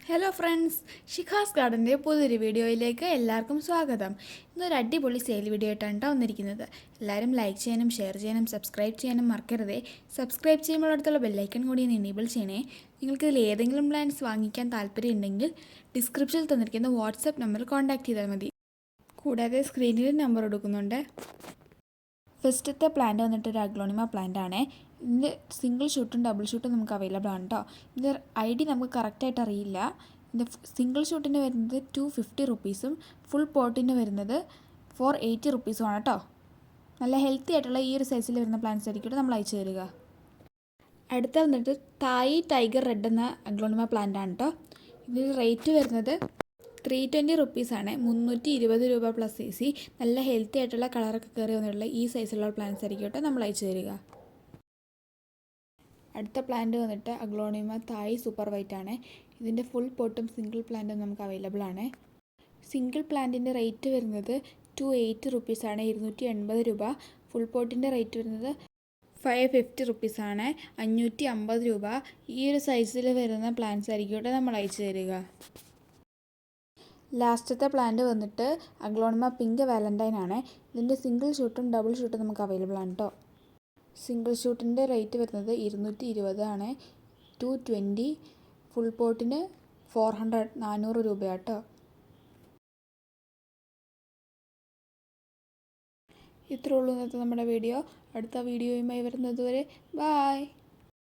Hello friends, ഷിഖാസ് ഗാർഡൻ്റെ പുതിയൊരു വീഡിയോയിലേക്ക് എല്ലാവർക്കും സ്വാഗതം. ഇന്നൊരു അടിപൊളി സെയിൽ വീഡിയോ ആയിട്ടാണ് കേട്ടോ വന്നിരിക്കുന്നത്. എല്ലാവരും ലൈക്ക് ചെയ്യാനും ഷെയർ ചെയ്യാനും സബ്സ്ക്രൈബ് ചെയ്യാനും മറക്കരുതേ. സബ്സ്ക്രൈബ് ചെയ്യുമ്പോൾ അടുത്തുള്ള ബെല്ലൈക്കൺ കൂടി ഒന്ന് എനേബിൾ ചെയ്യണേ. നിങ്ങൾക്കിതിൽ ഏതെങ്കിലും പ്ലാൻസ് വാങ്ങിക്കാൻ താല്പര്യമുണ്ടെങ്കിൽ ഡിസ്ക്രിപ്ഷനിൽ തന്നിരിക്കുന്ന വാട്സപ്പ് നമ്പറിൽ കോൺടാക്ട് ചെയ്താൽ മതി. കൂടാതെ സ്ക്രീനിൽ നമ്പർ കൊടുക്കുന്നുണ്ട്. ഫസ്റ്റത്തെ പ്ലാന്റ് വന്നിട്ട് ഒരു അഗ്ലോണിമ പ്ലാന്റ് ആണ്. ഇതിൻ്റെ സിംഗിൾ ഷൂട്ടും ഡബിൾ ഷൂട്ടും നമുക്ക് അവൈലബിൾ ആണ് കേട്ടോ. ഇതിൻ്റെ ID നമുക്ക് കറക്റ്റായിട്ട് അറിയില്ല. ഇതിൻ്റെ സിംഗിൾ ഷൂട്ടിന് വരുന്നത് 250 റുപ്പീസും ഫുൾ പോട്ടിന് വരുന്നത് 480 റുപ്പീസുമാണ് കേട്ടോ. നല്ല ഹെൽത്തി ആയിട്ടുള്ള ഈ ഒരു സൈസിൽ വരുന്ന പ്ലാന്റ്സ് ആയിരിക്കും നമ്മൾ അയച്ചു തരിക. അടുത്ത വന്നിട്ട് തായ് ടൈഗർ റെഡ് എന്ന അഗ്ലോണിമ പ്ലാന്റ് ആണ് കേട്ടോ. ഇതിന് റേറ്റ് വരുന്നത് 320 റുപ്പീസാണ്. 320 രൂപ പ്ലസ് CC. നല്ല ഹെൽത്തി ആയിട്ടുള്ള കളറൊക്കെ കയറി വന്നിട്ടുള്ള ഈ സൈസിലുള്ള പ്ലാന്റ്സ് ആയിരിക്കും കേട്ടോ നമ്മൾ അയച്ചു തരിക. അടുത്ത പ്ലാന്റ് വന്നിട്ട് അഗ്ലോണിമ തായ് സൂപ്പർ വൈറ്റ് ആണ്. ഇതിൻ്റെ ഫുൾ പോട്ടും സിംഗിൾ പ്ലാന്റും നമുക്ക് അവൈലബിൾ ആണ്. സിംഗിൾ പ്ലാന്റിൻ്റെ റേറ്റ് വരുന്നത് 280 റുപ്പീസാണ്, 280 രൂപ. ഫുൾ പോട്ടിൻ്റെ റേറ്റ് വരുന്നത് 550 റുപ്പീസാണ്, 550 രൂപ. ഈ ഒരു സൈസിൽ വരുന്ന പ്ലാന്റ്സ് ആയിരിക്കും കേട്ടോ നമ്മൾ അയച്ചു തരിക. ലാസ്റ്റത്തെ പ്ലാന്റ് വന്നിട്ട് അഗ്ലോണിമ പിങ്ക് വാലന്റൈൻ ആണ്. ഇതിൻ്റെ സിംഗിൾ ഷൂട്ടും ഡബിൾ ഷൂട്ടും നമുക്ക് അവൈലബിൾ ആണ് കേട്ടോ. സിംഗിൾ ഷൂട്ടിൻ്റെ റേറ്റ് വരുന്നത് 220 ആണ്, 220. ഫുൾ പോട്ടിന് 400 രൂപയാണ് കേട്ടോ. ഇത്രേ ഉള്ളൂ ഇന്നത്തെ നമ്മുടെ വീഡിയോ. അടുത്ത വീഡിയോയുമായി വരുന്നത് വരെ ബായ്.